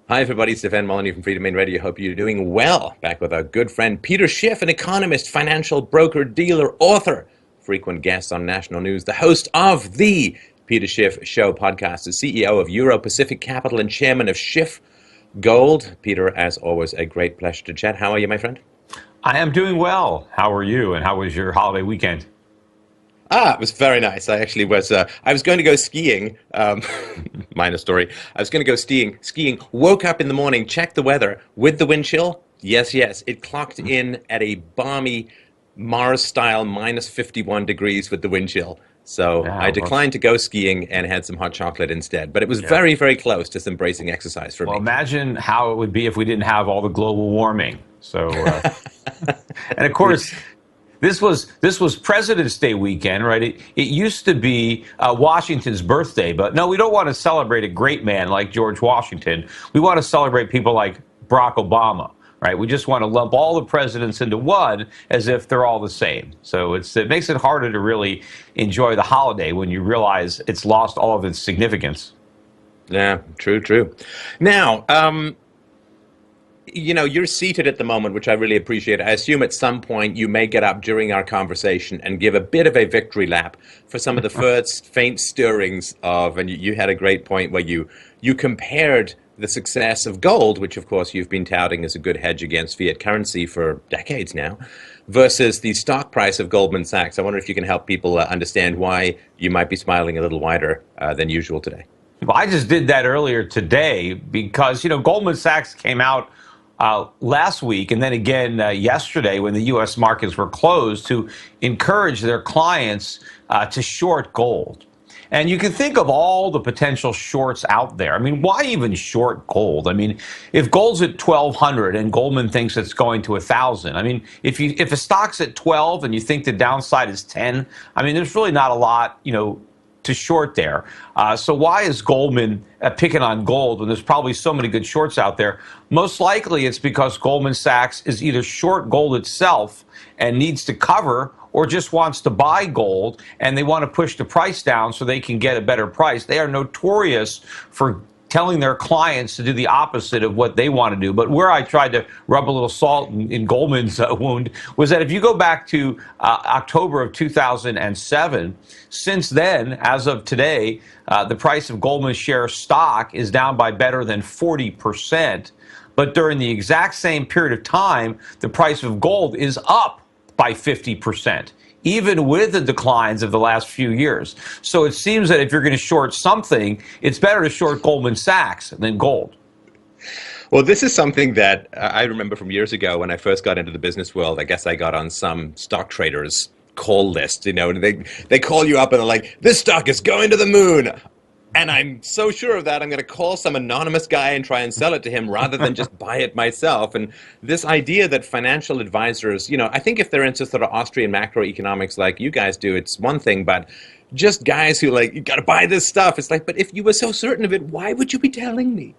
Hi, everybody. Stefan from Freedom Main Radio. Hope you're doing well. Back with our good friend Peter Schiff, an economist, financial broker, dealer, author, frequent guest on national news, the host of the Peter Schiff Show podcast, the CEO of Euro Pacific Capital and chairman of Schiff Gold. Peter, as always, a great pleasure to chat. How are you, my friend? I am doing well. How are you? And how was your holiday weekend? It was very nice. I actually was. I was going to go skiing. Minor story. I was going to go skiing. Woke up in the morning, checked the weather with the wind chill. Yes, yes. It clocked in at a balmy Mars-style minus 51 degrees with the wind chill. So Yeah, I declined to go skiing and had some hot chocolate instead. But it was yeah. very, very close to some bracing exercise for Well, me. imagine how it would be if we didn't have all the global warming. So, and of course, this was President's Day weekend, right? It used to be Washington's birthday, but no, we don't want to celebrate a great man like George Washington. We want to celebrate people like Barack Obama, right? We just want to lump all the presidents into one as if they're all the same. So it makes it harder to really enjoy the holiday when you realize it's lost all of its significance. Yeah, true. Now, you're seated at the moment, which I really appreciate. I assume at some point you may get up during our conversation and give a bit of a victory lap for some of the first faint stirrings of, and you had a great point where you compared the success of gold, which of course you've been touting as a good hedge against fiat currency for decades now, versus the stock price of Goldman Sachs. I wonder if you can help people understand why you might be smiling a little wider than usual today. Well, I just did that earlier today because, Goldman Sachs came out last week and then again yesterday when the U.S. markets were closed to encourage their clients to short gold. And you can think of all the potential shorts out there. I mean, why even short gold? I mean, if gold's at 1,200 and Goldman thinks it's going to 1,000, I mean, if a stock's at 12 and you think the downside is 10, I mean, there's really not a lot, to short there. So why is Goldman picking on gold when there's probably so many good shorts out there? Most likely it's because Goldman Sachs is either short gold itself and needs to cover or just wants to buy gold and they want to push the price down so they can get a better price. They are notorious for telling their clients to do the opposite of what they want to do. But where I tried to rub a little salt in Goldman's wound was that if you go back to October of 2007, since then, as of today, the price of Goldman's share stock is down by better than 40%. But during the exact same period of time, the price of gold is up by 50%. Even with the declines of the last few years. So it seems that if you're going to short something, it's better to short Goldman Sachs than gold. Well, this is something that I remember from years ago when I first got into the business world. I guess I got on some stock traders call list, and they call you up and they're like, this stock is going to the moon. And I'm so sure of that, I'm going to call some anonymous guy and try and sell it to him rather than just buy it myself. And this idea that financial advisors, I think if they're into sort of Austrian macroeconomics like you guys do, it's one thing, but just guys who you got to buy this stuff. It's like, but if you were so certain of it, why would you be telling me?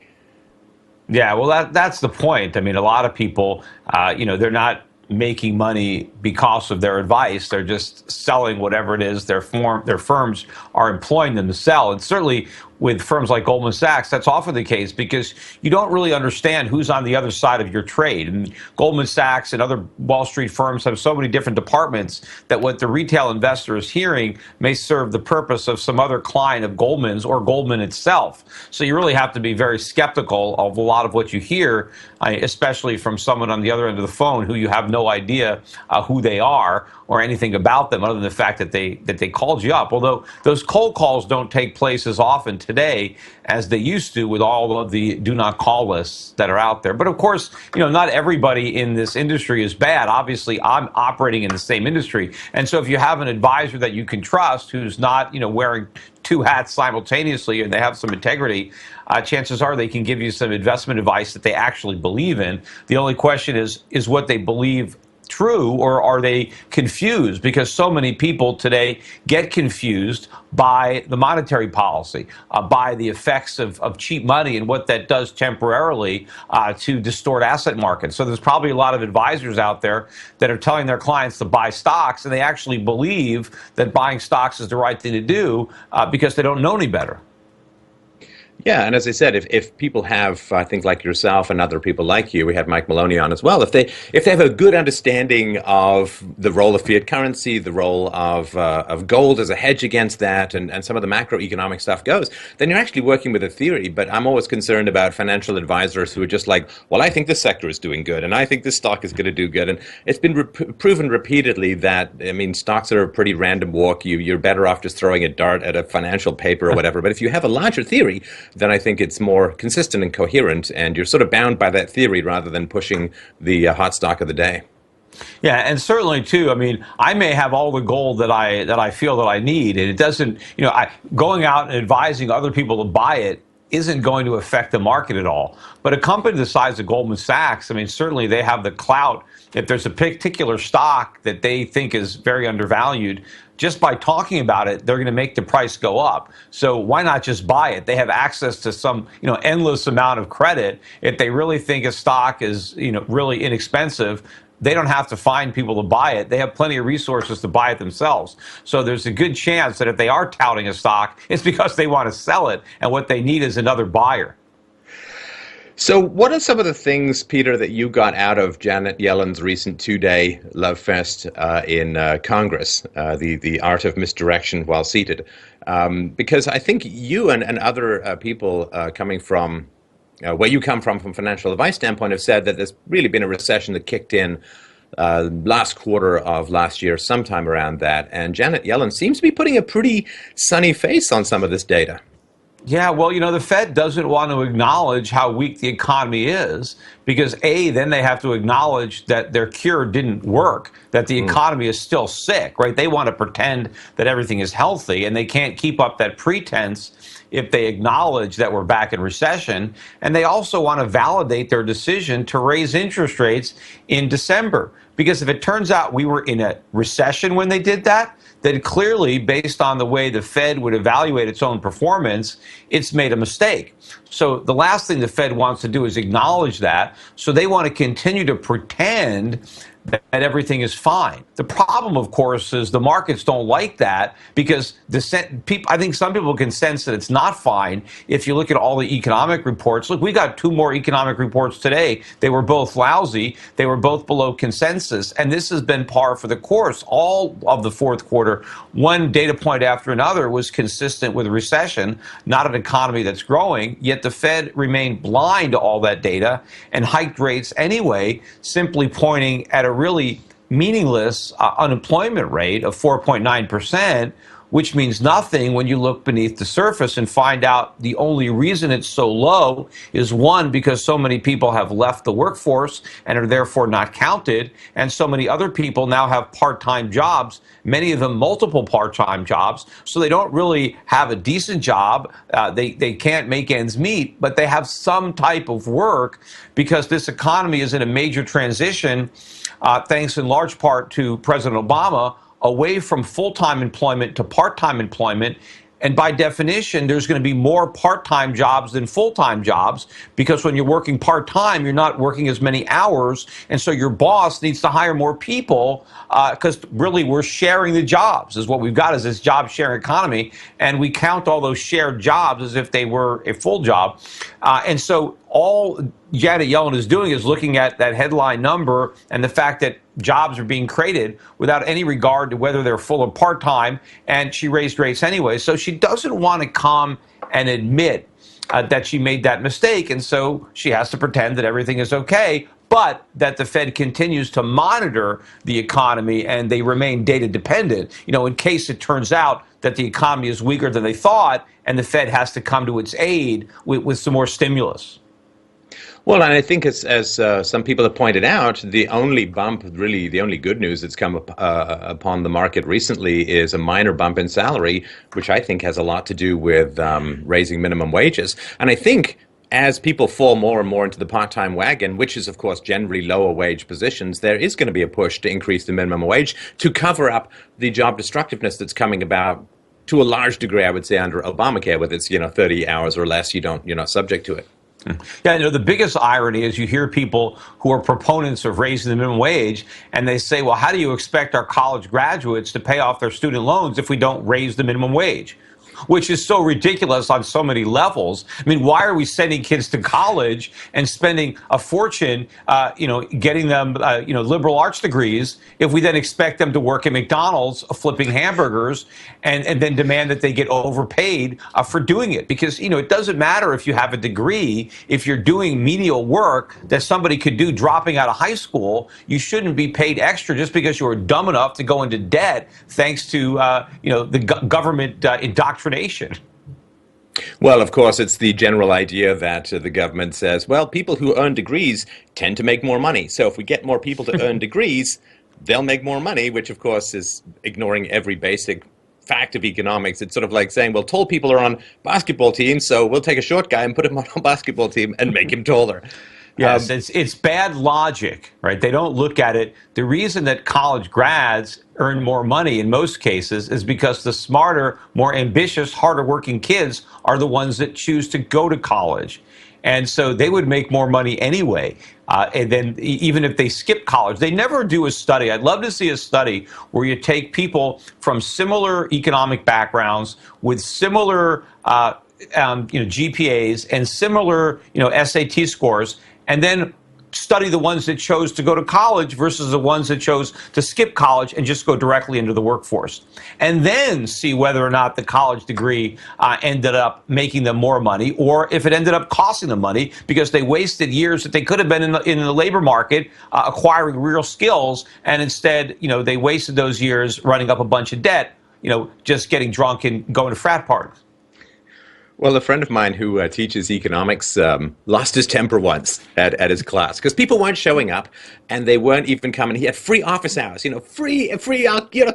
Yeah, well, that's the point. I mean, a lot of people, they're not making money because of their advice. They're just selling whatever it is their firms are employing them to sell. And certainly with firms like Goldman Sachs, that's often the case because you don't really understand who's on the other side of your trade. And Goldman Sachs and other Wall Street firms have so many different departments that what the retail investor is hearing may serve the purpose of some other client of Goldman's or Goldman itself. So you really have to be very skeptical of a lot of what you hear, especially from someone on the other end of the phone who you have no idea who they are or anything about them other than the fact that they called you up. Although those cold calls don't take place as often today as they used to with all of the do not call lists that are out there. But of course, not everybody in this industry is bad. Obviously, I'm operating in the same industry. And so if you have an advisor that you can trust who's not, wearing two hats simultaneously and they have some integrity, chances are they can give you some investment advice that they actually believe in. The only question is what they believe true, or are they confused? Because so many people today get confused by the monetary policy, by the effects of cheap money and what that does temporarily to distort asset markets. So there's probably a lot of advisors out there that are telling their clients to buy stocks, and they actually believe that buying stocks is the right thing to do because they don't know any better. Yeah, and as I said, if people have, I think like yourself and other people like you, we had Mike Maloney on as well. If they have a good understanding of the role of fiat currency, the role of gold as a hedge against that, and some of the macroeconomic stuff goes, then you're actually working with a theory. But I'm always concerned about financial advisors who are just like, well, I think this sector is doing good, and I think this stock is going to do good, and it's been proven repeatedly that, I mean, stocks are a pretty random walk. You're better off just throwing a dart at a financial paper or whatever. But if you have a larger theory, then I think it's more consistent and coherent, and you're sort of bound by that theory rather than pushing the hot stock of the day. Yeah, and certainly too. I mean, I may have all the gold that I feel that I need, and it doesn't. Going out and advising other people to buy it isn't going to affect the market at all. But a company the size of Goldman Sachs, I mean, certainly they have the clout. If there's a particular stock that they think is very undervalued, just by talking about it, they're going to make the price go up. So why not just buy it? They have access to some, endless amount of credit. If they really think a stock is, really inexpensive, they don't have to find people to buy it. They have plenty of resources to buy it themselves. So there's a good chance that if they are touting a stock, it's because they want to sell it, and what they need is another buyer. So what are some of the things, Peter, that you got out of Janet Yellen's recent two-day love fest in Congress, the art of misdirection while seated? Because I think you and other people coming from where you come from financial advice standpoint, have said that there's really been a recession that kicked in last quarter of last year, sometime around that. And Janet Yellen seems to be putting a pretty sunny face on some of this data. Yeah, well, the Fed doesn't want to acknowledge how weak the economy is because, A, then they have to acknowledge that their cure didn't work, that the economy is still sick, right? They want to pretend that everything is healthy, and they can't keep up that pretense if they acknowledge that we're back in recession. And they also want to validate their decision to raise interest rates in December. Because if it turns out we were in a recession when they did that, then clearly, based on the way the Fed would evaluate its own performance, it's made a mistake. So the last thing the Fed wants to do is acknowledge that. So they want to continue to pretend that everything is fine. The problem, of course, is the markets don't like that because I think some people can sense that it's not fine if you look at all the economic reports. Look, we got two more economic reports today. They were both lousy. They were both below consensus. And this has been par for the course. All of the fourth quarter, one data point after another was consistent with a recession, not an economy that's growing. Yet the Fed remained blind to all that data and hiked rates anyway, simply pointing at a really meaningless unemployment rate of 4.9%, which means nothing when you look beneath the surface and find out the only reason it's so low is, one, because so many people have left the workforce and are therefore not counted, and so many other people now have part-time jobs, many of them multiple part-time jobs, so they don't really have a decent job. They can't make ends meet, but they have some type of work because this economy is in a major transition, thanks in large part to President Obama, away from full-time employment to part-time employment. And by definition, there's going to be more part-time jobs than full-time jobs because when you're working part-time, you're not working as many hours. And so your boss needs to hire more people because really we're sharing the jobs is what we've got is this job sharing economy. And we count all those shared jobs as if they were a full job. And so all Janet Yellen is doing is looking at that headline number and the fact that jobs are being created without any regard to whether they're full or part-time, and she raised rates anyway. So she doesn't want to come and admit that she made that mistake, and so she has to pretend that everything is okay, but that the Fed continues to monitor the economy and they remain data dependent, in case it turns out that the economy is weaker than they thought and the Fed has to come to its aid with some more stimulus. Well, and I think as some people have pointed out, the only bump, really the only good news that's come upon the market recently is a minor bump in salary, which I think has a lot to do with raising minimum wages. And I think as people fall more and more into the part-time wagon, which is, of course, generally lower wage positions, there is going to be a push to increase the minimum wage to cover up the job destructiveness that's coming about to a large degree, I would say, under Obamacare, with its 30 hours or less, you're not subject to it. Yeah, the biggest irony is you hear people who are proponents of raising the minimum wage, and they say, well, how do you expect our college graduates to pay off their student loans if we don't raise the minimum wage? which is so ridiculous on so many levels. I mean, why are we sending kids to college and spending a fortune, getting them, liberal arts degrees, if we then expect them to work at McDonald's flipping hamburgers and then demand that they get overpaid for doing it? Because, it doesn't matter if you have a degree. If you're doing menial work that somebody could do dropping out of high school, you shouldn't be paid extra just because you were dumb enough to go into debt thanks to, the government indoctrination. Well, of course, it's the general idea that the government says, well, people who earn degrees tend to make more money. So if we get more people to earn degrees, they'll make more money, which, of course, is ignoring every basic fact of economics. It's sort of like saying, well, tall people are on basketball teams, so we'll take a short guy and put him on a basketball team and make him taller. Yes, it's bad logic, right? They don't look at it. The reason that college grads earn more money in most cases is because the smarter, more ambitious, harder working kids are the ones that choose to go to college. And so they would make more money anyway. And then even if they skip college, they never do a study. I'd love to see a study where you take people from similar economic backgrounds with similar GPAs and similar SAT scores, and then study the ones that chose to go to college versus the ones that chose to skip college and just go directly into the workforce. And then see whether or not the college degree ended up making them more money, or if it ended up costing them money because they wasted years that they could have been in the labor market acquiring real skills, and instead, they wasted those years running up a bunch of debt, just getting drunk and going to frat parties. Well, a friend of mine who teaches economics lost his temper once at his class because people weren't showing up and they weren't even coming. He had free office hours, free,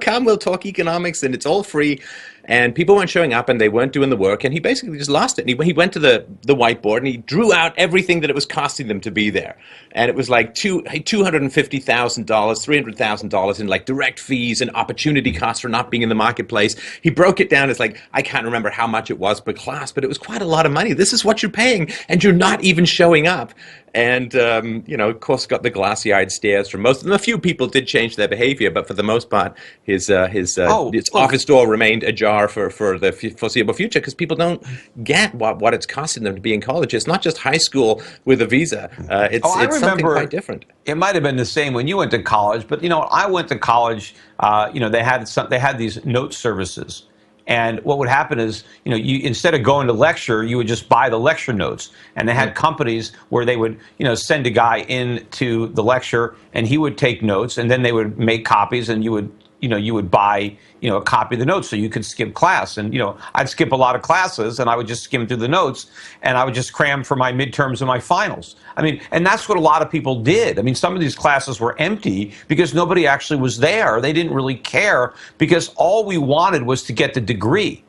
come, we'll talk economics and it's all free. And people weren't showing up and they weren't doing the work, and he basically just lost it. And he went to the whiteboard and he drew out everything that it was costing them to be there. And it was like $250,000, $300,000 in like direct fees and opportunity costs for not being in the marketplace. He broke it down as like, I can't remember how much it was per class, but it was quite a lot of money. This is what you're paying and you're not even showing up. And, of course, got the glassy-eyed stares from most of them. A few people did change their behavior, but for the most part, his office door remained ajar for the foreseeable future because people don't get what it's costing them to be in college. It's not just high school with a visa. It's something quite different. It might have been the same when you went to college, but, I went to college, they had these note services. And what would happen is, you instead of going to lecture, you would just buy the lecture notes. And they had companies where they would, send a guy into the lecture and he would take notes, and then they would make copies, and you would buy, a copy of the notes so you could skip class. And, I'd skip a lot of classes and I would just skim through the notes and I would just cram for my midterms and my finals. And that's what a lot of people did. Some of these classes were empty because nobody actually was there. They didn't really care because all we wanted was to get the degree.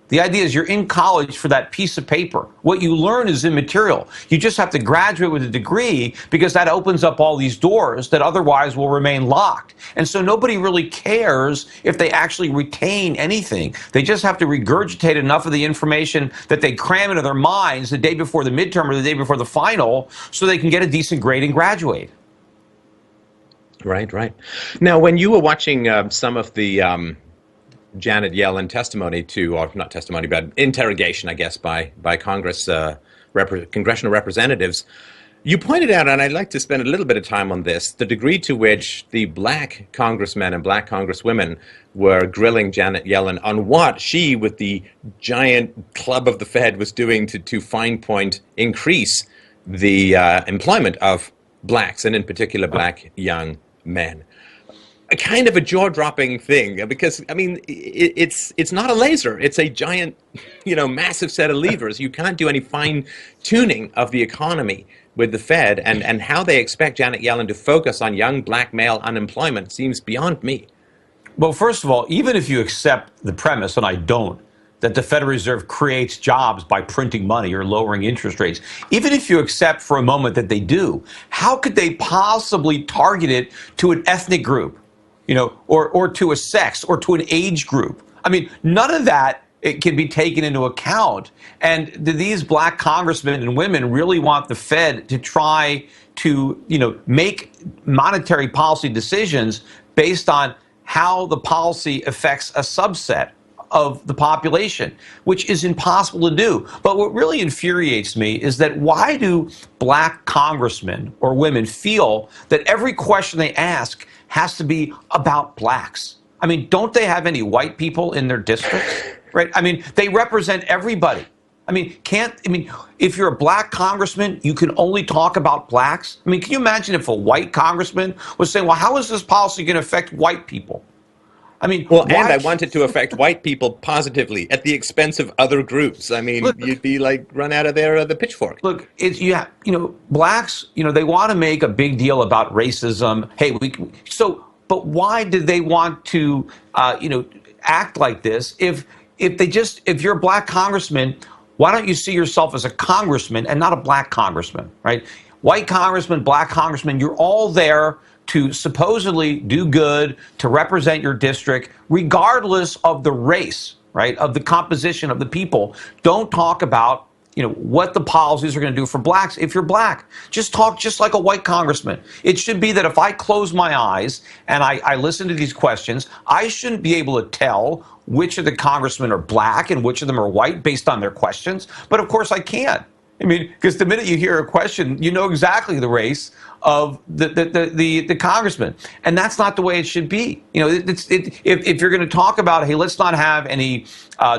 The idea is you're in college for that piece of paper. What you learn is immaterial. You just have to graduate with a degree because that opens up all these doors that otherwise will remain locked. And so nobody really cares if they actually retain anything. They just have to regurgitate enough of the information that they cram into their minds the day before the midterm or the day before the final so they can get a decent grade and graduate. Right. Now, when you were watching some of the Janet Yellen testimony or not testimony, but interrogation, I guess, by Congress, congressional representatives, you pointed out, and I'd like to spend a little bit of time on this, the degree to which the black congressmen and black congresswomen were grilling Janet Yellen on what she, with the giant club of the Fed, was doing to fine point increase the employment of blacks, and in particular black young men. A kind of a jaw-dropping thing because, it's not a laser. It's a giant, massive set of levers. You can't do any fine-tuning of the economy with the Fed, and how they expect Janet Yellen to focus on young black male unemployment seems beyond me. Well, first of all, even if you accept the premise, and I don't, that the Federal Reserve creates jobs by printing money or lowering interest rates, even if you accept for a moment that they do, how could they possibly target it to an ethnic group? Or to a sex or to an age group. None of that it can be taken into account. And do these black congressmen and women really want the Fed to try to, make monetary policy decisions based on how the policy affects a subset of the population, which is impossible to do. But what really infuriates me is that why do black congressmen or women feel that every question they ask has to be about blacks? I mean, don't they have any white people in their districts? Right? I mean, they represent everybody. I mean, if you're a black congressman, you can only talk about blacks. I mean, can you imagine if a white congressman was saying, well, how is this policy going to affect white people? I mean, well, and I want it to affect white people positively at the expense of other groups. I mean, look, you'd be like run out of there the pitchfork. Look, blacks, they want to make a big deal about racism. Hey, but why did they want to, act like this? If you're a black congressman, why don't you see yourself as a congressman and not a black congressman, right? White congressman, black congressman, you're all there to supposedly do good, to represent your district, regardless of the race, right, of the composition of the people. Don't talk about, what the policies are going to do for blacks. If you're black, just talk just like a white congressman. It should be that if I close my eyes and I listen to these questions, I shouldn't be able to tell which of the congressmen are black and which of them are white based on their questions. But of course I can't. I mean, because the minute you hear a question, you know exactly the race of the congressman, and that's not the way it should be. If you're going to talk about, hey, let's not have any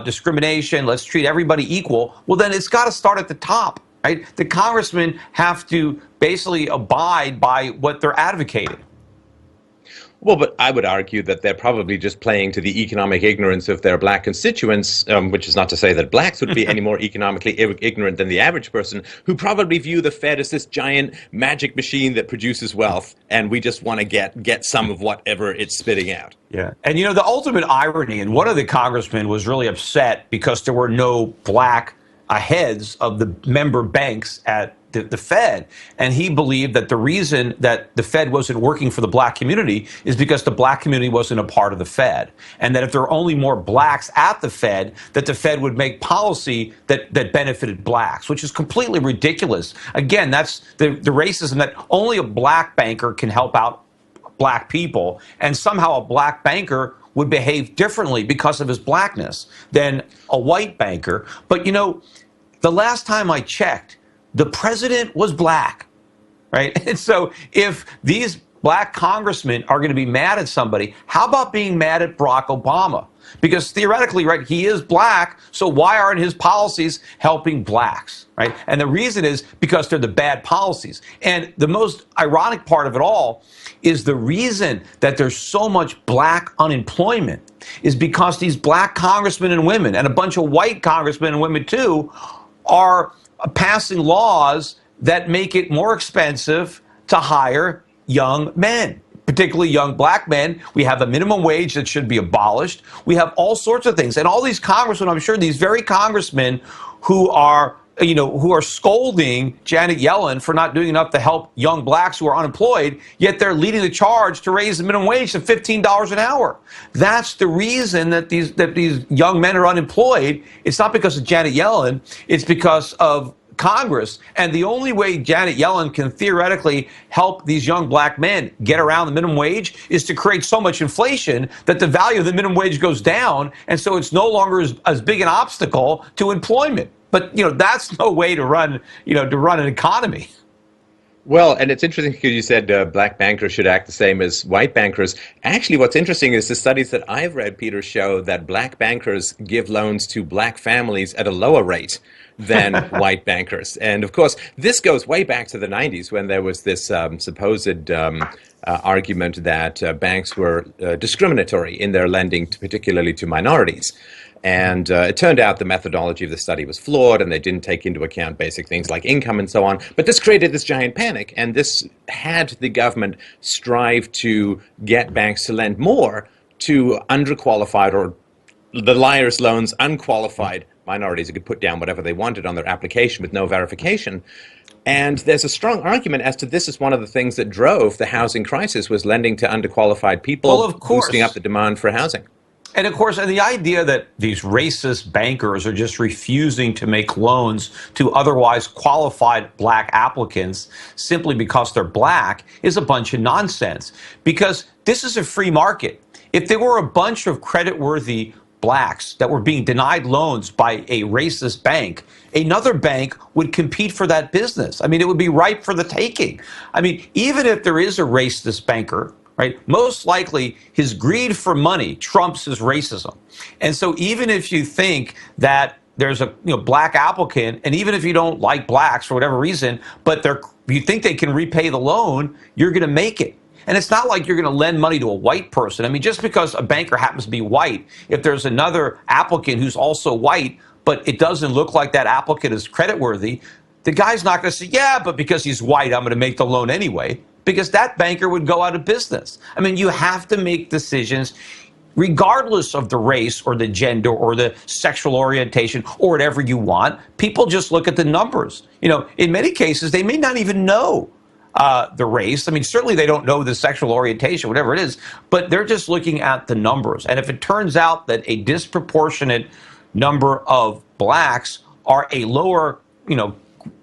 discrimination, let's treat everybody equal, well, then it's got to start at the top, right? The congressmen have to basically abide by what they're advocating. Well, but I would argue that they're probably just playing to the economic ignorance of their black constituents, which is not to say that blacks would be any more economically ignorant than the average person, who probably view the Fed as this giant magic machine that produces wealth, and we just want to get some of whatever it's spitting out. Yeah. And, the ultimate irony, and one of the congressmen was really upset because there were no black heads of the member banks at the Fed, and he believed that the reason that the Fed wasn't working for the black community is because the black community wasn't a part of the Fed, and that if there were only more blacks at the Fed, that the Fed would make policy that benefited blacks, which is completely ridiculous. Again, that's the racism that only a black banker can help out black people, and somehow a black banker would behave differently because of his blackness than a white banker. But the last time I checked, the president was black, right? And so if these black congressmen are going to be mad at somebody, how about being mad at Barack Obama? Because theoretically, right, he is black, so why aren't his policies helping blacks, right? And the reason is because they're the bad policies. And the most ironic part of it all is the reason that there's so much black unemployment is because these black congressmen and women, and a bunch of white congressmen and women too, are passing laws that make it more expensive to hire young men, particularly young black men. We have a minimum wage that should be abolished. We have all sorts of things. And all these congressmen, I'm sure these very congressmen who are scolding Janet Yellen for not doing enough to help young blacks who are unemployed, yet they're leading the charge to raise the minimum wage to $15 an hour. That's the reason that these young men are unemployed. It's not because of Janet Yellen. It's because of Congress. And the only way Janet Yellen can theoretically help these young black men get around the minimum wage is to create so much inflation that the value of the minimum wage goes down. And so it's no longer as big an obstacle to employment. But, that's no way to run an economy. Well, and it's interesting because you said black bankers should act the same as white bankers. Actually, what's interesting is the studies that I've read, Peter, show that black bankers give loans to black families at a lower rate than white bankers. And of course, this goes way back to the 90s when there was this supposed argument that banks were discriminatory in their lending, particularly to minorities. And it turned out the methodology of the study was flawed, and they didn't take into account basic things like income and so on. But this created this giant panic, and this had the government strive to get banks to lend more to underqualified, or the liar's loans, unqualified minorities who could put down whatever they wanted on their application with no verification. And there's a strong argument as to this is one of the things that drove the housing crisis, was lending to underqualified people, boosting up the demand for housing. And of course, and the idea that these racist bankers are just refusing to make loans to otherwise qualified black applicants simply because they're black is a bunch of nonsense. Because this is a free market. If there were a bunch of creditworthy blacks that were being denied loans by a racist bank, another bank would compete for that business. I mean, it would be ripe for the taking. I mean, even if there is a racist banker, right, most likely his greed for money trumps his racism. And so even if you think that there's a black applicant, and even if you don't like blacks for whatever reason, but you think they can repay the loan, you're going to make it. And it's not like you're going to lend money to a white person. I mean, just because a banker happens to be white, if there's another applicant who's also white, but it doesn't look like that applicant is creditworthy, the guy's not going to say, yeah, but because he's white, I'm going to make the loan anyway, because that banker would go out of business. I mean, you have to make decisions regardless of the race or the gender or the sexual orientation or whatever you want. People just look at the numbers. In many cases, they may not even know the race. I mean, certainly they don't know the sexual orientation, whatever it is, but they're just looking at the numbers. And if it turns out that a disproportionate number of blacks are a lower,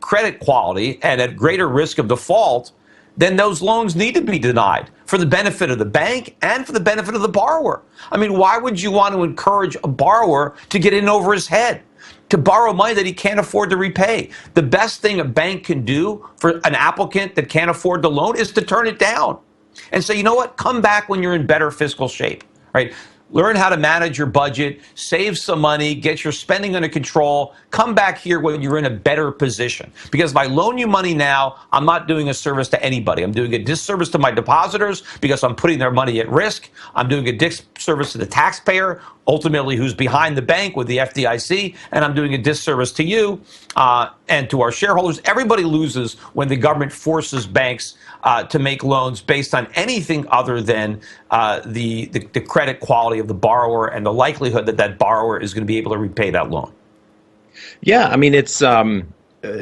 credit quality and at greater risk of default, then those loans need to be denied for the benefit of the bank and for the benefit of the borrower. I mean, why would you want to encourage a borrower to get in over his head, to borrow money that he can't afford to repay? The best thing a bank can do for an applicant that can't afford the loan is to turn it down and say, you know what, come back when you're in better fiscal shape, right? Learn how to manage your budget, save some money, get your spending under control, come back here when you're in a better position. Because if I loan you money now, I'm not doing a service to anybody. I'm doing a disservice to my depositors because I'm putting their money at risk. I'm doing a disservice to the taxpayer, ultimately who's behind the bank with the FDIC, and I'm doing a disservice to you and to our shareholders. Everybody loses when the government forces banks to make loans based on anything other than the credit quality of the borrower and the likelihood that that borrower is going to be able to repay that loan. Yeah, I mean, it's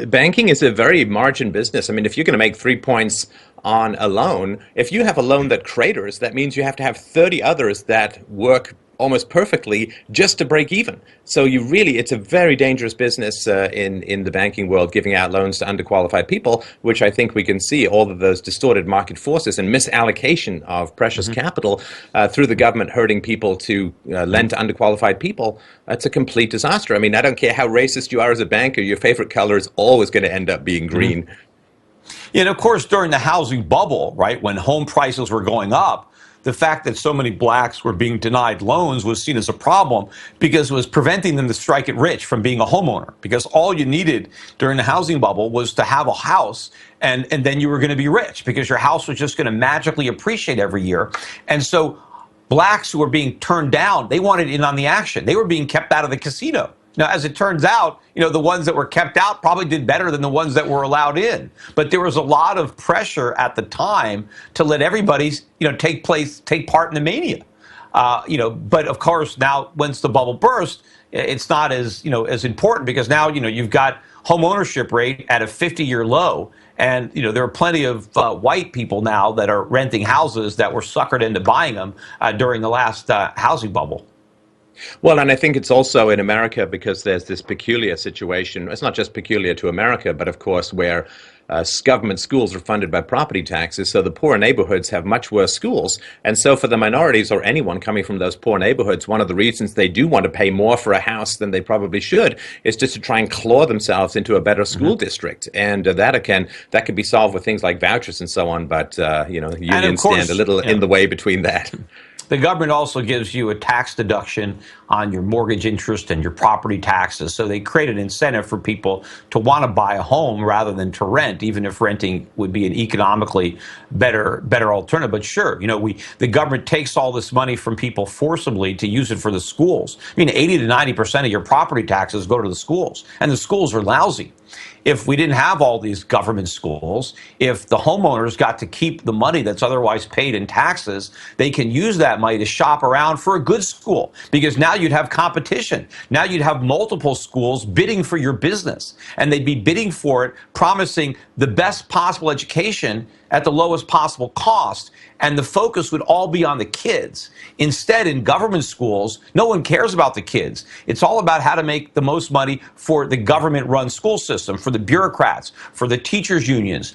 banking is a very margin business. I mean, if you're going to make 3 points on a loan, if you have a loan that craters, that means you have to have 30 others that work almost perfectly just to break even. So it's a very dangerous business in the banking world, giving out loans to underqualified people, which I think we can see all of those distorted market forces and misallocation of precious capital through the government hurting people to lend to underqualified people. It's a complete disaster. I mean, I don't care how racist you are as a banker, your favorite color is always going to end up being green. And of course, during the housing bubble, right, when home prices were going up, the fact that so many blacks were being denied loans was seen as a problem because it was preventing them to strike it rich from being a homeowner. Because all you needed during the housing bubble was to have a house, and then you were going to be rich because your house was just going to magically appreciate every year. And so blacks who were being turned down, they wanted in on the action. They were being kept out of the casino. Now, as it turns out, the ones that were kept out probably did better than the ones that were allowed in. But there was a lot of pressure at the time to let everybody, take part in the mania. But of course, now once the bubble burst, it's not as important because now, you've got home ownership rate at a 50-year low. And, there are plenty of white people now that are renting houses that were suckered into buying them during the last housing bubble. Well, and I think it's also in America because there's this peculiar situation. It's not just peculiar to America, but of course where government schools are funded by property taxes. So the poor neighborhoods have much worse schools. And so for the minorities or anyone coming from those poor neighborhoods, one of the reasons they do want to pay more for a house than they probably should is just to try and claw themselves into a better school district. And that can be solved with things like vouchers and so on. But, unions stand a little in the way between that. The government also gives you a tax deduction on your mortgage interest and your property taxes. So they create an incentive for people to want to buy a home rather than to rent, even if renting would be an economically better alternative. But sure, the government takes all this money from people forcibly to use it for the schools. I mean, 80 to 90% of your property taxes go to the schools, and the schools are lousy. If we didn't have all these government schools, if the homeowners got to keep the money that's otherwise paid in taxes, they can use that money to shop around for a good school because now you'd have competition. Now you'd have multiple schools bidding for your business, and they'd be bidding for it, promising the best possible education at the lowest possible cost, and the focus would all be on the kids. Instead, in government schools, no one cares about the kids. It's all about how to make the most money for the government-run school system, for the bureaucrats, for the teachers' unions,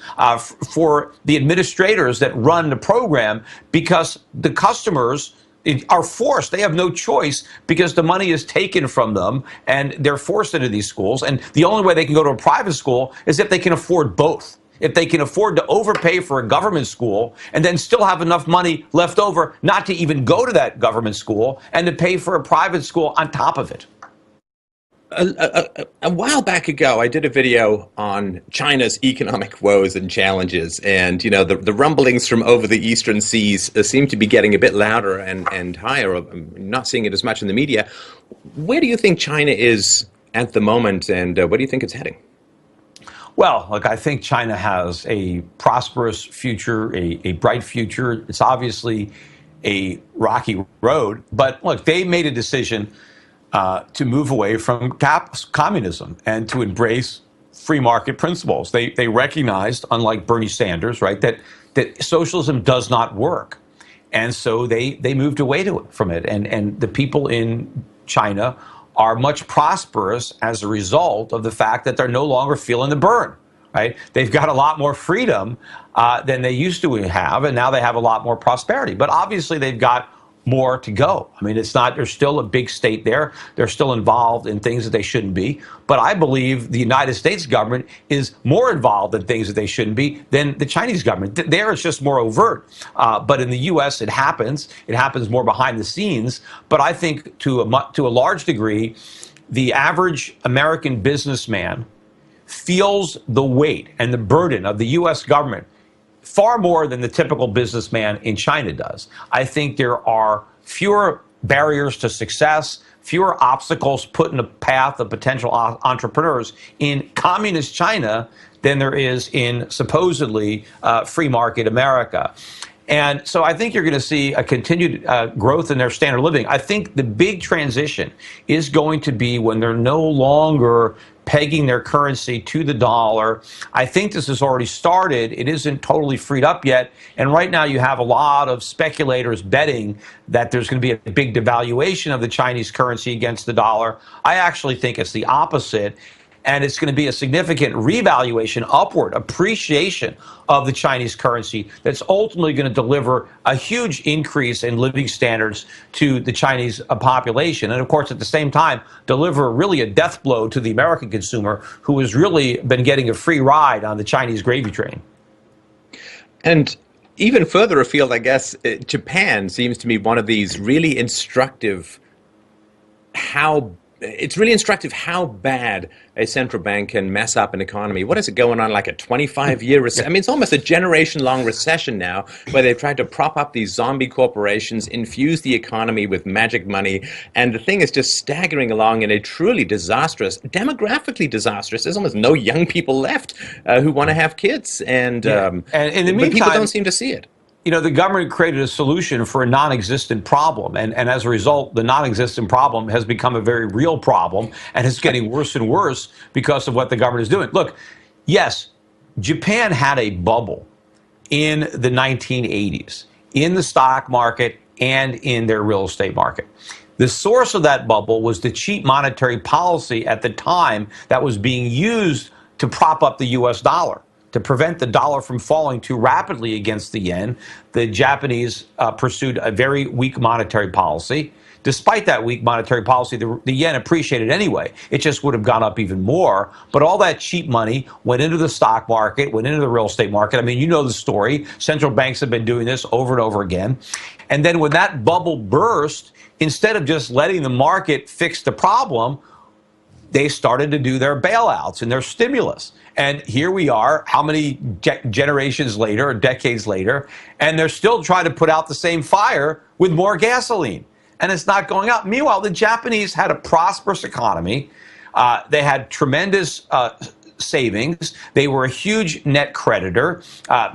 for the administrators that run the program, because the customers are forced. They have no choice because the money is taken from them and they're forced into these schools. And the only way they can go to a private school is if they can afford both. If they can afford to overpay for a government school and then still have enough money left over not to even go to that government school and to pay for a private school on top of it. A while back ago, I did a video on China's economic woes and challenges, and the rumblings from over the eastern seas seem to be getting a bit louder and higher. I'm not seeing it as much in the media. Where do you think China is at the moment, and where do you think it's heading? Well, look, I think China has a prosperous future, a bright future. It's obviously a rocky road, but look, they made a decision to move away from communism and to embrace free market principles. They recognized, unlike Bernie Sanders, right, that socialism does not work. And so they moved away from it. And the people in China are much prosperous as a result of the fact that they're no longer feeling the burn. Right? They've got a lot more freedom than they used to have, and now they have a lot more prosperity. But obviously, they've got more to go. I mean, there's still a big state there. They're still involved in things that they shouldn't be. But I believe the United States government is more involved in things that they shouldn't be than the Chinese government. There, it's just more overt. But in the U.S., it happens. It happens more behind the scenes. But I think to a large degree, the average American businessman feels the weight and the burden of the U.S. government far more than the typical businessman in China does. I think there are fewer barriers to success, fewer obstacles put in the path of potential entrepreneurs in communist China than there is in supposedly free market America. And so I think you're going to see a continued growth in their standard of living. I think the big transition is going to be when they're no longer pegging their currency to the dollar. I think this has already started. It isn't totally freed up yet. And right now you have a lot of speculators betting that there's going to be a big devaluation of the Chinese currency against the dollar. I actually think it's the opposite. And it's going to be a significant revaluation, upward appreciation of the Chinese currency that's ultimately going to deliver a huge increase in living standards to the Chinese population. And of course, at the same time, deliver really a death blow to the American consumer who has really been getting a free ride on the Chinese gravy train. And even further afield, I guess, Japan seems to be one of these really instructive it's really instructive how bad a central bank can mess up an economy. What is it going on, like a 25-year recession? I mean, it's almost a generation-long recession now, where they've tried to prop up these zombie corporations, infuse the economy with magic money, and the thing is just staggering along in a truly disastrous, demographically disastrous. There's almost no young people left who want to have kids, and in the meantime, people don't seem to see it. You know, the government created a solution for a non-existent problem. And as a result, the non-existent problem has become a very real problem, and it's getting worse and worse because of what the government is doing. Look, yes, Japan had a bubble in the 1980s in the stock market and in their real estate market. The source of that bubble was the cheap monetary policy at the time that was being used to prop up the U.S. dollar. To prevent the dollar from falling too rapidly against the yen, the Japanese pursued a very weak monetary policy. Despite that weak monetary policy, the yen appreciated anyway. It just would have gone up even more. But all that cheap money went into the stock market, went into the real estate market. I mean, you know the story. Central banks have been doing this over and over again. And then when that bubble burst, instead of just letting the market fix the problem, they started to do their bailouts and their stimulus. And here we are, how many generations later or decades later, and they're still trying to put out the same fire with more gasoline. And it's not going out. Meanwhile, the Japanese had a prosperous economy. They had tremendous savings. They were a huge net creditor,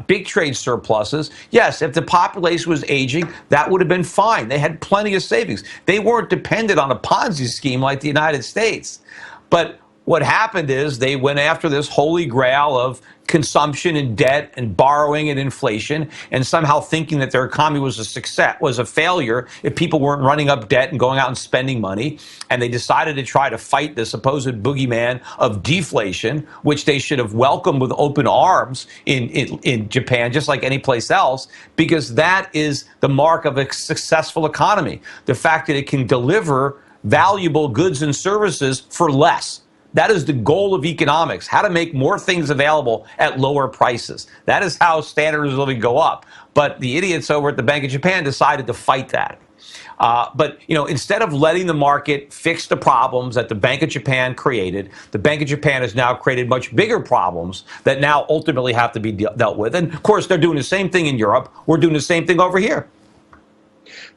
big trade surpluses. Yes, if the population was aging, that would have been fine. They had plenty of savings. They weren't dependent on a Ponzi scheme like the United States. But what happened is they went after this holy grail of consumption and debt and borrowing and inflation, and somehow thinking that their economy was a success, was a failure if people weren't running up debt and going out and spending money. And they decided to try to fight the supposed boogeyman of deflation, which they should have welcomed with open arms in Japan, just like any place else, because that is the mark of a successful economy. The fact that it can deliver valuable goods and services for less. That is the goal of economics, how to make more things available at lower prices. That is how standards of living go up. But the idiots over at the Bank of Japan decided to fight that. But, instead of letting the market fix the problems that the Bank of Japan created, the Bank of Japan has now created much bigger problems that now ultimately have to be dealt with. And, of course, they're doing the same thing in Europe. We're doing the same thing over here.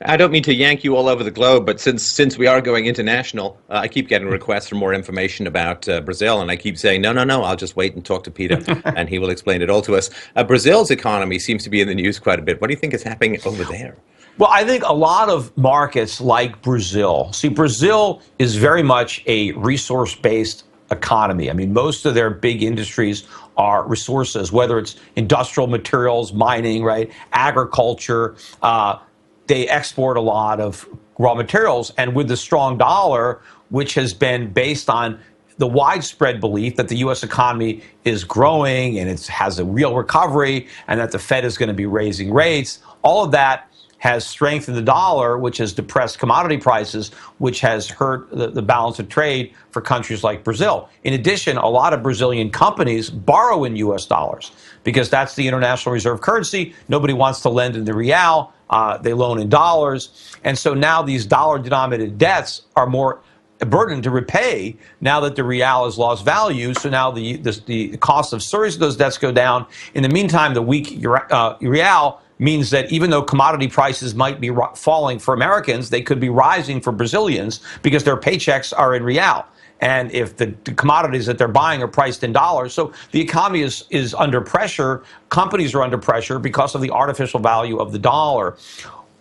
I don't mean to yank you all over the globe, but since we are going international, I keep getting requests for more information about Brazil, and I keep saying, no, I'll just wait and talk to Peter, and he will explain it all to us. Brazil's economy seems to be in the news quite a bit. What do you think is happening over there? Well, I think a lot of markets like Brazil, see, Brazil is very much a resource-based economy. I mean, most of their big industries are resources, whether it's industrial materials, mining, right, agriculture. They export a lot of raw materials, and with the strong dollar, which has been based on the widespread belief that the U.S. economy is growing and it has a real recovery and that the Fed is going to be raising rates, all of that has strengthened the dollar, which has depressed commodity prices, which has hurt the balance of trade for countries like Brazil. In addition, a lot of Brazilian companies borrow in U.S. dollars because that's the international reserve currency. Nobody wants to lend in the real. They loan in dollars. And so now these dollar-denominated debts are more a burden to repay now that the real has lost value. So now the cost of servicing those debts go down. In the meantime, the weak real means that even though commodity prices might be falling for Americans, they could be rising for Brazilians because their paychecks are in real. And if the commodities that they're buying are priced in dollars, so the economy is under pressure, companies are under pressure because of the artificial value of the dollar.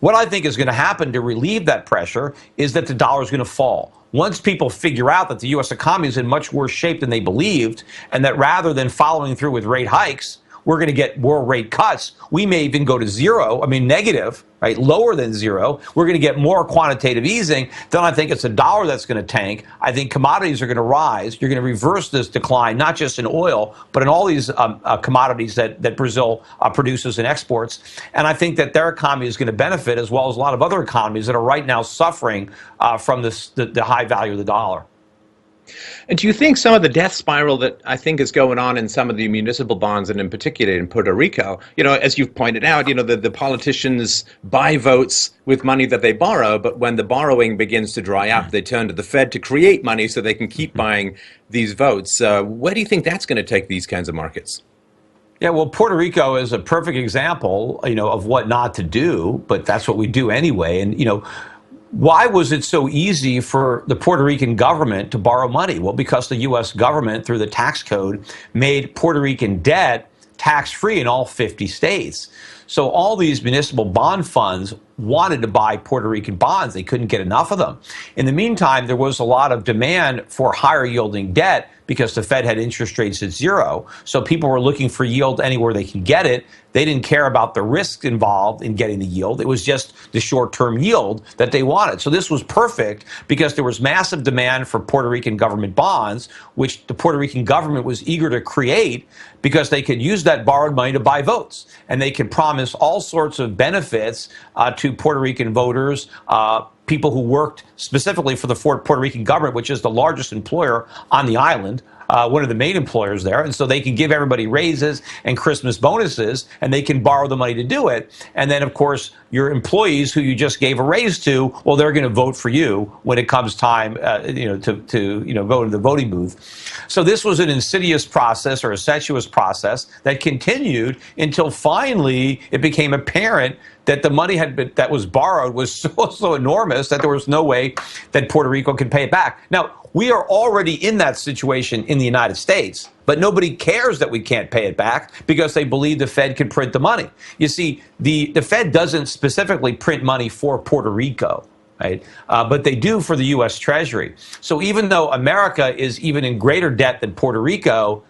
What I think is going to happen to relieve that pressure is that the dollar is going to fall. Once people figure out that the U.S. economy is in much worse shape than they believed, and that rather than following through with rate hikes, we're going to get more rate cuts. We may even go to zero, negative, right, lower than zero. We're going to get more quantitative easing. Then I think it's the dollar that's going to tank. I think commodities are going to rise. You're going to reverse this decline, not just in oil, but in all these commodities that Brazil produces and exports. And I think that their economy is going to benefit, as well as a lot of other economies that are right now suffering from the high value of the dollar. And do you think some of the death spiral that I think is going on in some of the municipal bonds, and in particular in Puerto Rico, as you've pointed out, the politicians buy votes with money that they borrow, but when the borrowing begins to dry up, they turn to the Fed to create money so they can keep buying these votes. Where do you think that's going to take these kinds of markets? Yeah, well, Puerto Rico is a perfect example, of what not to do, but that's what we do anyway. And, why was it so easy for the Puerto Rican government to borrow money? Well, because the U.S. government, through the tax code, made Puerto Rican debt tax-free in all 50 states. So all these municipal bond funds wanted to buy Puerto Rican bonds. They couldn't get enough of them. In the meantime, there was a lot of demand for higher yielding debt because the Fed had interest rates at zero. So people were looking for yield anywhere they could get it. They didn't care about the risk involved in getting the yield. It was just the short-term yield that they wanted. So this was perfect because there was massive demand for Puerto Rican government bonds, which the Puerto Rican government was eager to create because they could use that borrowed money to buy votes. And they could promise all sorts of benefits to Puerto Rican voters, people who worked specifically for the Puerto Rican government, which is the largest employer on the island, one of the main employers there. And so they can give everybody raises and Christmas bonuses, and they can borrow the money to do it. And then, of course, your employees who you just gave a raise to, well, they're going to vote for you when it comes time, to go to the voting booth. So this was an insidious process, or a sensuous process, that continued until finally it became apparent that the money that was borrowed was so enormous that there was no way that Puerto Rico could pay it back. Now, we are already in that situation in the United States, but nobody cares that we can't pay it back because they believe the Fed can print the money. You see, the Fed doesn't specifically print money for Puerto Rico, right? But they do for the U.S. Treasury. So even though America is even in greater debt than Puerto Rico,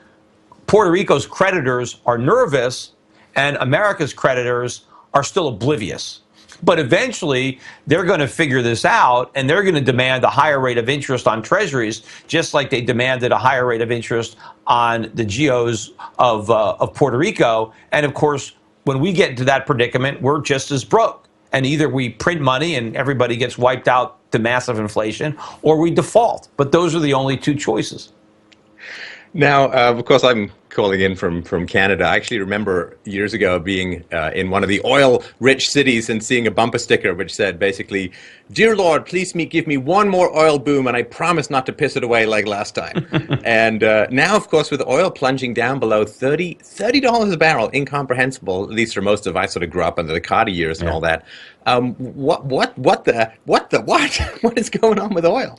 Puerto Rico's creditors are nervous and America's creditors are still oblivious. But eventually, they're going to figure this out, and they're going to demand a higher rate of interest on treasuries, just like they demanded a higher rate of interest on the GOs of Puerto Rico. And of course, when we get into that predicament, we're just as broke. And either we print money and everybody gets wiped out to massive inflation, or we default. But those are the only two choices. Now, of course, I'm calling in from Canada. I actually remember years ago being in one of the oil-rich cities and seeing a bumper sticker which said basically, "Dear Lord, please give me one more oil boom and I promise not to piss it away like last time." And now, of course, with oil plunging down below $30 a barrel, incomprehensible, at least for most of us. I sort of grew up under the Carter years and all that. What is going on with oil?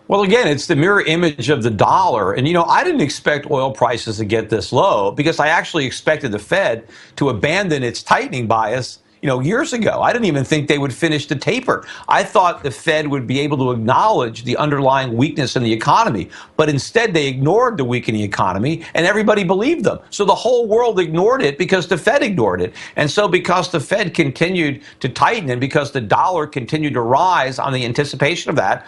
Well, again, it's the mirror image of the dollar. And, I didn't expect oil prices to get this low because I actually expected the Fed to abandon its tightening bias, years ago. I didn't even think they would finish the taper. I thought the Fed would be able to acknowledge the underlying weakness in the economy. But instead, they ignored the weakening economy and everybody believed them. So the whole world ignored it because the Fed ignored it. And so because the Fed continued to tighten and because the dollar continued to rise on the anticipation of that,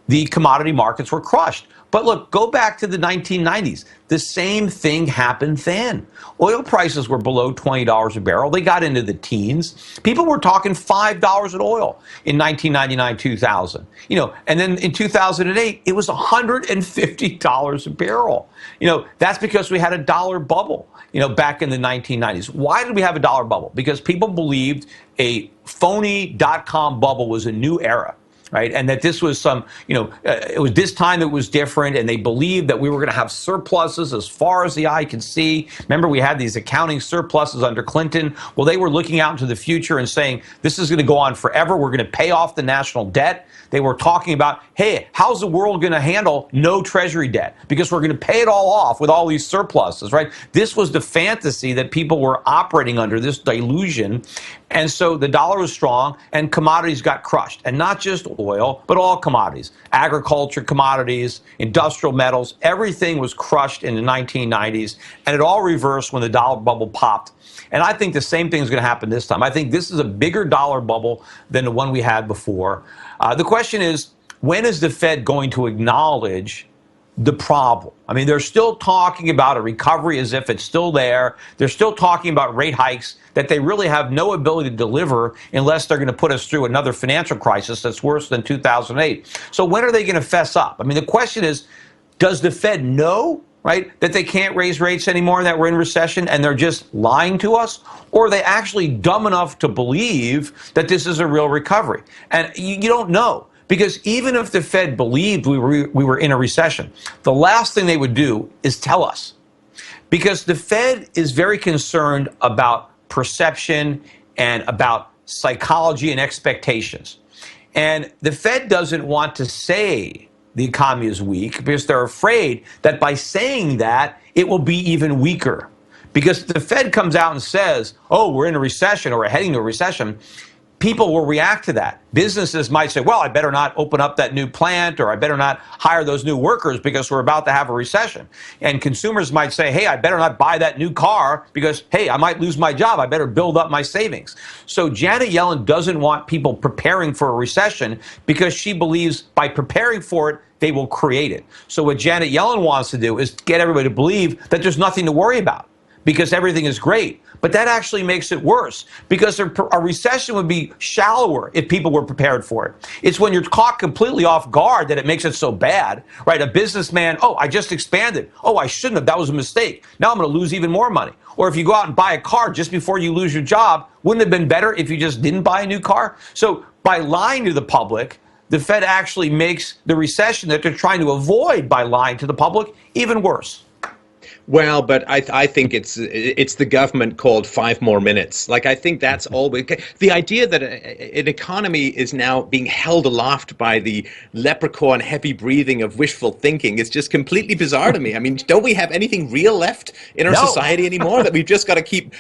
the commodity markets were crushed. But look, go back to the 1990s. The same thing happened then. Oil prices were below $20 a barrel. They got into the teens. People were talking $5 at oil in 1999, 2000. And then in 2008, it was $150 a barrel. That's because we had a dollar bubble, back in the 1990s. Why did we have a dollar bubble? Because people believed a phony dot-com bubble was a new era. Right. And that this was it was this time it was different. And they believed that we were going to have surpluses as far as the eye could see. Remember, we had these accounting surpluses under Clinton. Well, they were looking out into the future and saying this is going to go on forever. We're going to pay off the national debt. They were talking about, hey, how's the world going to handle no treasury debt? Because we're going to pay it all off with all these surpluses. Right. This was the fantasy that people were operating under, this delusion. And so the dollar was strong and commodities got crushed. And not just oil, but all commodities, agriculture commodities, industrial metals, everything was crushed in the 1990s. And it all reversed when the dollar bubble popped. And I think the same thing is going to happen this time. I think this is a bigger dollar bubble than the one we had before. The question is, when is the Fed going to acknowledge the problem? I mean, they're still talking about a recovery as if it's still there. They're still talking about rate hikes that they really have no ability to deliver unless they're going to put us through another financial crisis that's worse than 2008. So when are they going to fess up? I mean, the question is, does the Fed know, right, that they can't raise rates anymore and that we're in recession and they're just lying to us? Or are they actually dumb enough to believe that this is a real recovery? And you don't know. Because even if the Fed believed we were in a recession, the last thing they would do is tell us. Because the Fed is very concerned about perception and about psychology and expectations. And the Fed doesn't want to say the economy is weak because they're afraid that by saying that, it will be even weaker. Because if the Fed comes out and says, oh, we're in a recession or we're heading to a recession, people will react to that. Businesses might say, well, I better not open up that new plant or I better not hire those new workers because we're about to have a recession. And consumers might say, hey, I better not buy that new car because, hey, I might lose my job. I better build up my savings. So Janet Yellen doesn't want people preparing for a recession because she believes by preparing for it, they will create it. So what Janet Yellen wants to do is get everybody to believe that there's nothing to worry about because everything is great. But that actually makes it worse because a recession would be shallower if people were prepared for it. It's when you're caught completely off guard that it makes it so bad, right? A businessman, oh, I just expanded. Oh, I shouldn't have. That was a mistake. Now I'm going to lose even more money. Or if you go out and buy a car just before you lose your job, wouldn't it have been better if you just didn't buy a new car? So by lying to the public, the Fed actually makes the recession that they're trying to avoid by lying to the public even worse. Well, but I think it's the government called 5 more minutes. Like, I think that's always the idea that an economy is now being held aloft by the leprechaun heavy breathing of wishful thinking is just completely bizarre to me. I mean, don't we have anything real left in our society anymore that we've just got to keep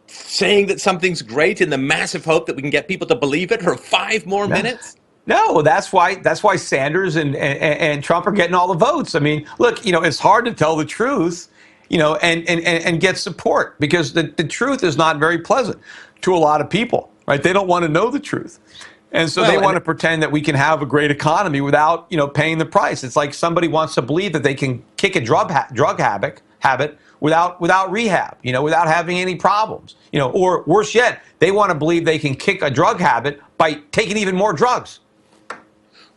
saying that something's great in the massive hope that we can get people to believe it for 5 more minutes? No, that's why Sanders and Trump are getting all the votes. I mean, look, it's hard to tell the truth and get support, because the truth is not very pleasant to a lot of people, right? They don't want to know the truth. And so they want to pretend that we can have a great economy without, paying the price. It's like somebody wants to believe that they can kick a drug habit without rehab, without having any problems, or worse yet, they want to believe they can kick a drug habit by taking even more drugs.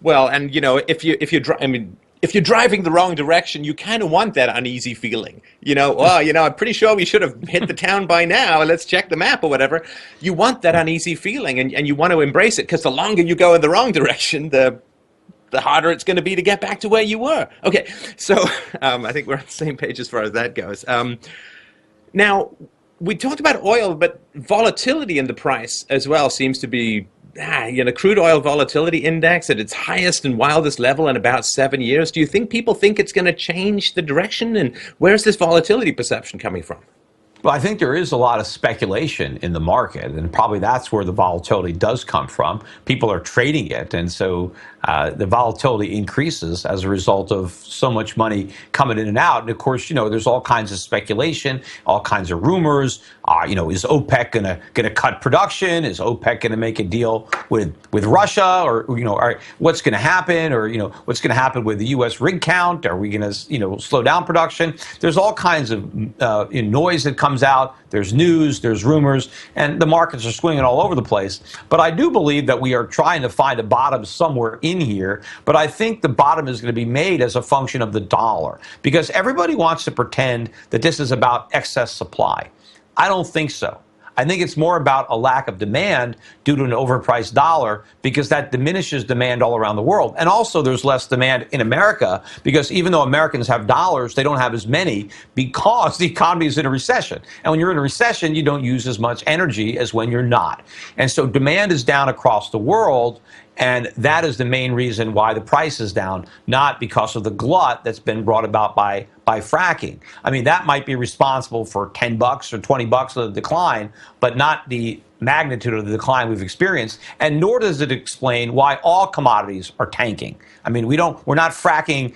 Well, and if you're driving the wrong direction, you kind of want that uneasy feeling. I'm pretty sure we should have hit the town by now. Let's check the map or whatever. You want that uneasy feeling, and you want to embrace it, because the longer you go in the wrong direction, the harder it's going to be to get back to where you were. Okay, so I think we're on the same page as far as that goes. Now, we talked about oil, but volatility in the price as well seems to be crude oil volatility index at its highest and wildest level in about 7 years. Do you think people think it's going to change the direction? And where's this volatility perception coming from? Well, I think there is a lot of speculation in the market, and probably that's where the volatility does come from. People are trading it, and so the volatility increases as a result of so much money coming in and out. And of course, there's all kinds of speculation, all kinds of rumors. Is OPEC gonna cut production? Is OPEC gonna make a deal with Russia? Or what's going to happen? Or what's going to happen with the U.S. rig count? Are we going to slow down production? There's all kinds of noise that comes out. There's news, there's rumors, and the markets are swinging all over the place. But I do believe that we are trying to find a bottom somewhere in here. But I think the bottom is going to be made as a function of the dollar, because everybody wants to pretend that this is about excess supply. I don't think so. I think it's more about a lack of demand due to an overpriced dollar, because that diminishes demand all around the world. And also there's less demand in America, because even though Americans have dollars, they don't have as many, because the economy is in a recession. And when you're in a recession, you don't use as much energy as when you're not. And so demand is down across the world. And that is the main reason why the price is down, not because of the glut that's been brought about by fracking. I mean, that might be responsible for $10 or $20 of the decline, but not the magnitude of the decline we've experienced. And nor does it explain why all commodities are tanking. I mean, we're not fracking,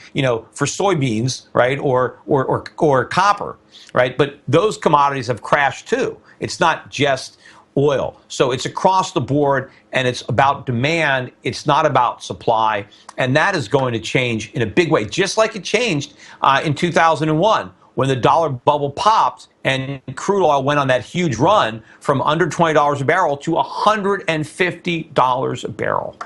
for soybeans, right, or copper, right? But those commodities have crashed too. It's not just oil. So it's across the board, and it's about demand. It's not about supply. And that is going to change in a big way, just like it changed in 2001 when the dollar bubble popped and crude oil went on that huge run from under $20 a barrel to $150 a barrel.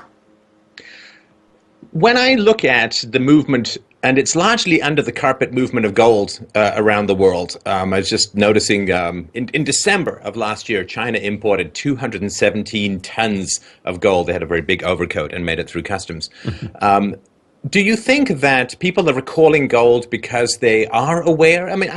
When I look at the movement, and it's largely under the carpet movement of gold around the world. I was just noticing in December of last year, China imported 217 tons of gold. They had a very big overcoat and made it through customs. Do you think that people are recalling gold because they are aware? I mean,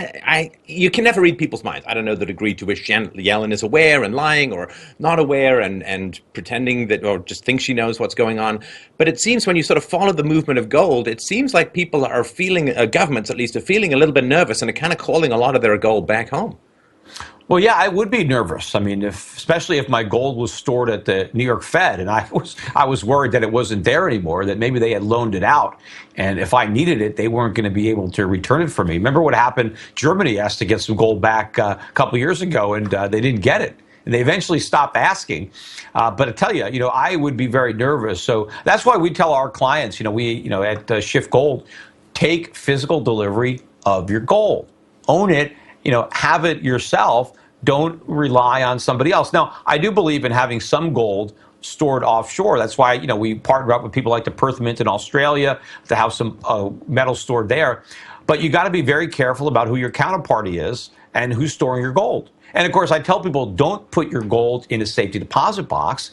you can never read people's minds. I don't know the degree to which Yellen is aware and lying, or not aware and pretending that, or just thinks she knows what's going on. But it seems when you sort of follow the movement of gold, it seems like people are feeling, governments at least, are feeling a little bit nervous and are kind of calling a lot of their gold back home. Well, yeah, I would be nervous. I mean, especially if my gold was stored at the New York Fed, and I was worried that it wasn't there anymore, that maybe they had loaned it out, and if I needed it, they weren't going to be able to return it for me. Remember what happened? Germany asked to get some gold back a couple of years ago, and they didn't get it. And they eventually stopped asking. But I tell you, I would be very nervous. So that's why we tell our clients, we at SCHIFF Gold, take physical delivery of your gold. Own it. Have it yourself. Don't rely on somebody else. Now, I do believe in having some gold stored offshore. That's why, we partner up with people like the Perth Mint in Australia to have some metal stored there. But you got to be very careful about who your counterparty is and who's storing your gold. And of course, I tell people, don't put your gold in a safety deposit box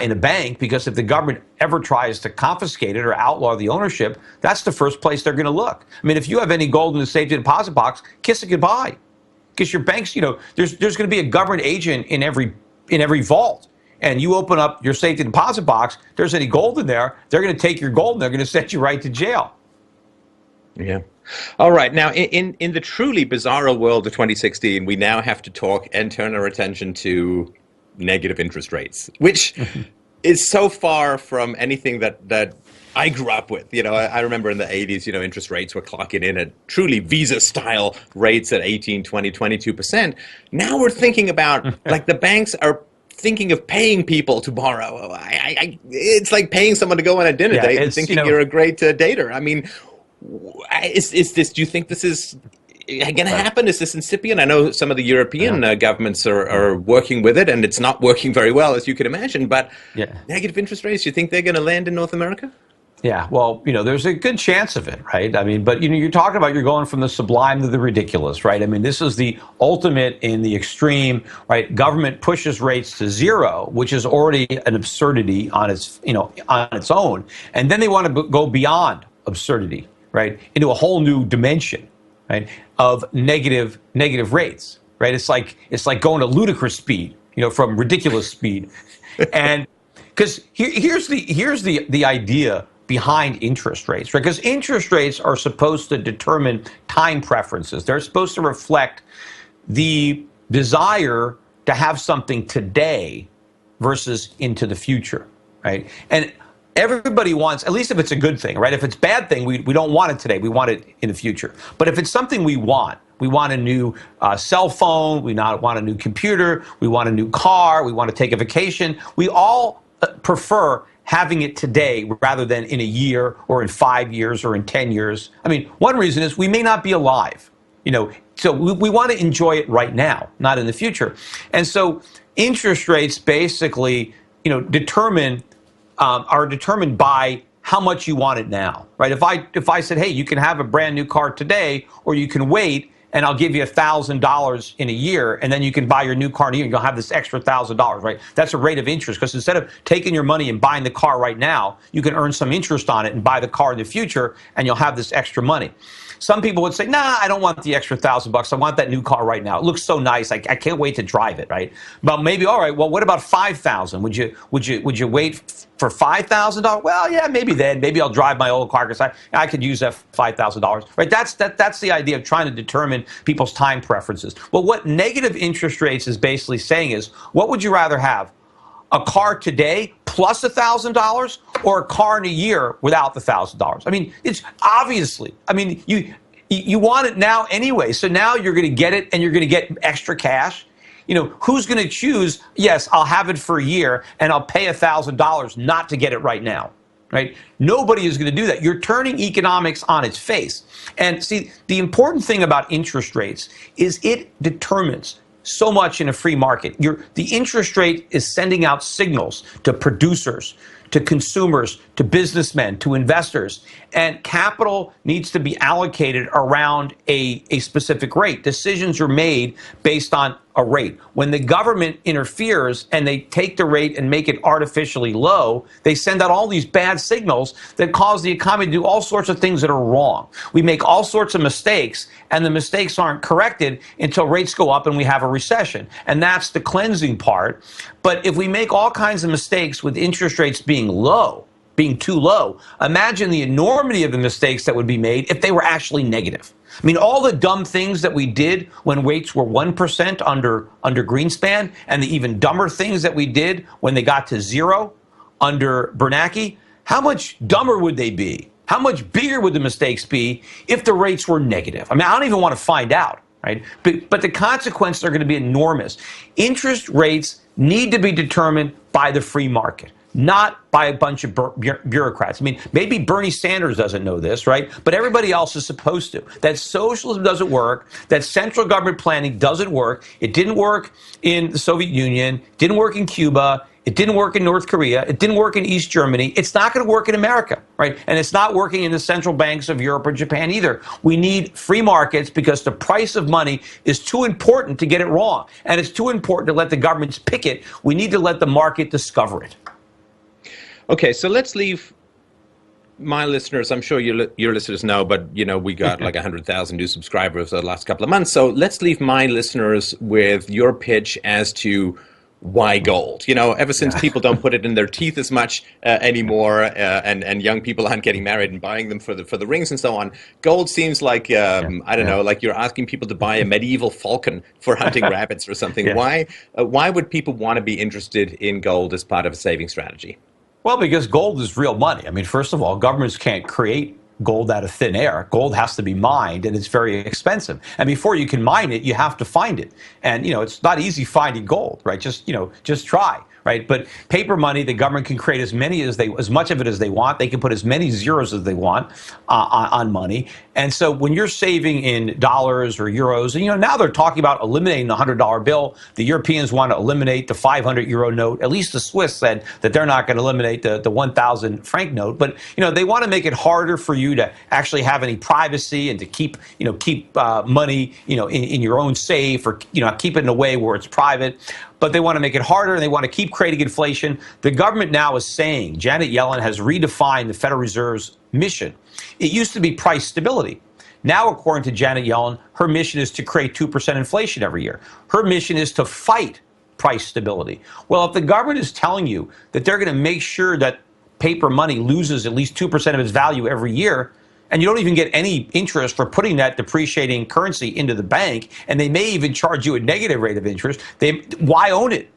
in a bank, because if the government ever tries to confiscate it or outlaw the ownership, that's the first place they're going to look. I mean, if you have any gold in the safety deposit box, kiss it goodbye. Because your banks, there's going to be a government agent in every vault, and you open up your safety deposit box, there's any gold in there, they're going to take your gold and they're going to send you right to jail. Yeah. All right. Now, in the truly bizarre world of 2016, we now have to talk and turn our attention to negative interest rates, which is so far from anything that I grew up with. I remember in the 80s, interest rates were clocking in at truly Visa-style rates at 18, 20, 22%. Now we're thinking about, like, the banks are thinking of paying people to borrow. It's like paying someone to go on a dinner Yeah, date and it's, thinking you're a great dater. I mean, is this, do you think this is going to happen? Is this incipient? I know some of the European governments are working with it, and it's not working very well, as you can imagine. But negative interest rates, you think they're going to land in North America? Yeah, well, there's a good chance of it, right? I mean, but you're talking about, you're going from the sublime to the ridiculous, right? I mean, this is the ultimate in the extreme, right? Government pushes rates to zero, which is already an absurdity on its, on its own, and then they want to go beyond absurdity, right, into a whole new dimension, right, of negative rates, right? It's like going to ludicrous speed, from ridiculous speed, and because here's the idea behind interest rates, right? Because interest rates are supposed to determine time preferences. They're supposed to reflect the desire to have something today versus into the future, right? And everybody wants, at least if it's a good thing, right? If it's a bad thing, we don't want it today. We want it in the future. But if it's something we want a new cell phone, we want a new computer, we want a new car, we want to take a vacation, we all prefer having it today rather than in a year or in 5 years or in 10 years. I mean, one reason is we may not be alive, so we want to enjoy it right now, not in the future. And so interest rates basically, are determined by how much you want it now, right? If I said, hey, you can have a brand new car today, or you can wait, and I'll give you $1,000 in a year, and then you can buy your new car in a year, and you'll have this extra $1,000, right? That's a rate of interest, because instead of taking your money and buying the car right now, you can earn some interest on it and buy the car in the future, and you'll have this extra money. Some people would say, nah, I don't want the extra $1,000. I want that new car right now. It looks so nice. I can't wait to drive it, right? But maybe, all right, well, what about $5,000? Would you wait for $5,000? Well, yeah, maybe then. Maybe I'll drive my old car because I could use that $5,000, right? That's the idea of trying to determine people's time preferences. Well, what negative interest rates is basically saying is, what would you rather have? A car today plus $1,000, or a car in a year without the $1,000? I mean, it's obviously, I mean, you want it now anyway. So now you're going to get it, and you're going to get extra cash. Who's going to choose, yes, I'll have it for a year and I'll pay $1,000 not to get it right now, right? Nobody is going to do that. You're turning economics on its face. And see, the important thing about interest rates is it determines so much in a free market. The interest rate is sending out signals to producers, to consumers, to businessmen, to investors. And capital needs to be allocated around a specific rate. Decisions are made based on a rate. When the government interferes and they take the rate and make it artificially low, they send out all these bad signals that cause the economy to do all sorts of things that are wrong. We make all sorts of mistakes, and the mistakes aren't corrected until rates go up and we have a recession. And that's the cleansing part. But if we make all kinds of mistakes with interest rates being low, being too low, imagine the enormity of the mistakes that would be made if they were actually negative. I mean, all the dumb things that we did when rates were 1% under Greenspan, and the even dumber things that we did when they got to zero under Bernanke, how much dumber would they be? How much bigger would the mistakes be if the rates were negative? I mean, I don't even want to find out, right? But the consequences are going to be enormous. Interest rates need to be determined by the free market, not by a bunch of bureaucrats. I mean, maybe Bernie Sanders doesn't know this, right? But everybody else is supposed to. That socialism doesn't work. That central government planning doesn't work. It didn't work in the Soviet Union. Didn't work in Cuba. It didn't work in North Korea. It didn't work in East Germany. It's not going to work in America, right? And it's not working in the central banks of Europe or Japan either. We need free markets because the price of money is too important to get it wrong. And it's too important to let the governments pick it. We need to let the market discover it. Okay, so let's leave my listeners, I'm sure your listeners know, but we got like 100,000 new subscribers the last couple of months. So let's leave my listeners with your pitch as to why gold. Ever since people don't put it in their teeth as much anymore, and young people aren't getting married and buying them for the rings and so on, gold seems like I don't know, like you're asking people to buy a medieval falcon for hunting rabbits or something. Why would people want to be interested in gold as part of a saving strategy? Well, because gold is real money. I mean, first of all, governments can't create gold out of thin air. Gold has to be mined, and it's very expensive. And before you can mine it, you have to find it. And, it's not easy finding gold, right? Just try. Right, but paper money, the government can create as much of it as they want. They can put as many zeros as they want on money. And so when you're saving in dollars or euros, and now they're talking about eliminating the $100 bill. The Europeans want to eliminate the 500 euro note. At least the Swiss said that they're not going to eliminate the 1,000 franc note. But they want to make it harder for you to actually have any privacy and to keep money in your own safe, or keep it in a way where it's private. But they want to make it harder, and they want to keep creating inflation. The government now is saying, Janet Yellen has redefined the Federal Reserve's mission. It used to be price stability. Now, according to Janet Yellen, her mission is to create 2% inflation every year. Her mission is to fight price stability. Well, if the government is telling you that they're going to make sure that paper money loses at least 2% of its value every year, and you don't even get any interest for putting that depreciating currency into the bank, and they may even charge you a negative rate of interest, why own it?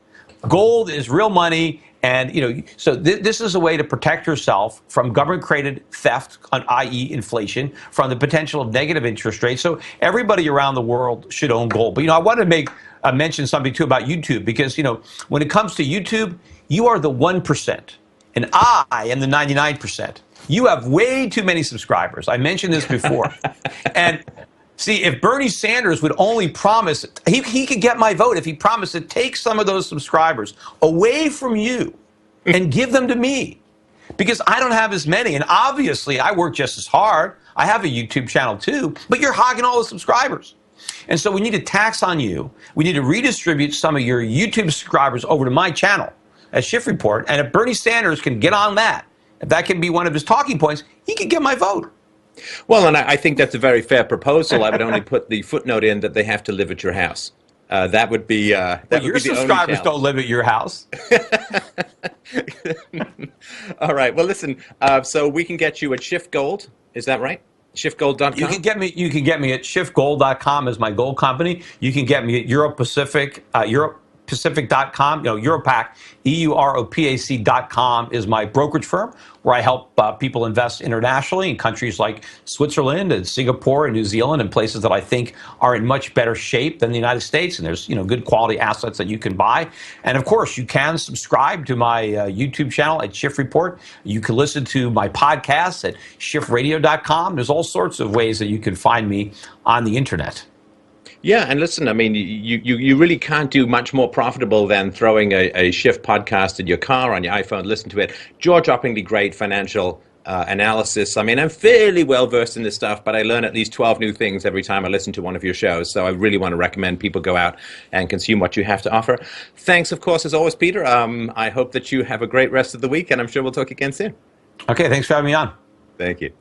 Gold is real money, and so this is a way to protect yourself from government-created theft, i.e. inflation, from the potential of negative interest rates. So everybody around the world should own gold. But I want to mention something too about YouTube, because when it comes to YouTube, you are the 1%, and I am the 99%. You have way too many subscribers. I mentioned this before. And see, if Bernie Sanders would only promise, he could get my vote if he promised to take some of those subscribers away from you and give them to me, because I don't have as many. And obviously, I work just as hard. I have a YouTube channel too, but you're hogging all the subscribers. And so we need a tax on you. We need to redistribute some of your YouTube subscribers over to my channel at Schiff Report. And if Bernie Sanders can get on that, if that can be one of his talking points, he can get my vote. Well, and I think that's a very fair proposal. I would only put the footnote in that they have to live at your house. That would be your subscribers don't live at your house. All right. Well, listen. So we can get you at Schiff Gold. Is that right? SchiffGold.com. You can get me at SchiffGold.com as my gold company. You can get me at Europacific.com, Europac, EUROPAC.com is my brokerage firm, where I help people invest internationally in countries like Switzerland and Singapore and New Zealand, and places that I think are in much better shape than the United States. And there's, good quality assets that you can buy. And of course, you can subscribe to my YouTube channel at Schiff Report. You can listen to my podcasts at SchiffRadio.com. There's all sorts of ways that you can find me on the internet. Yeah, and listen, I mean, you really can't do much more profitable than throwing a Schiff podcast in your car on your iPhone, listen to it. Jaw-droppingly great financial analysis. I mean, I'm fairly well versed in this stuff, but I learn at least 12 new things every time I listen to one of your shows. So I really want to recommend people go out and consume what you have to offer. Thanks, of course, as always, Peter. I hope that you have a great rest of the week, and I'm sure we'll talk again soon. Okay, thanks for having me on. Thank you.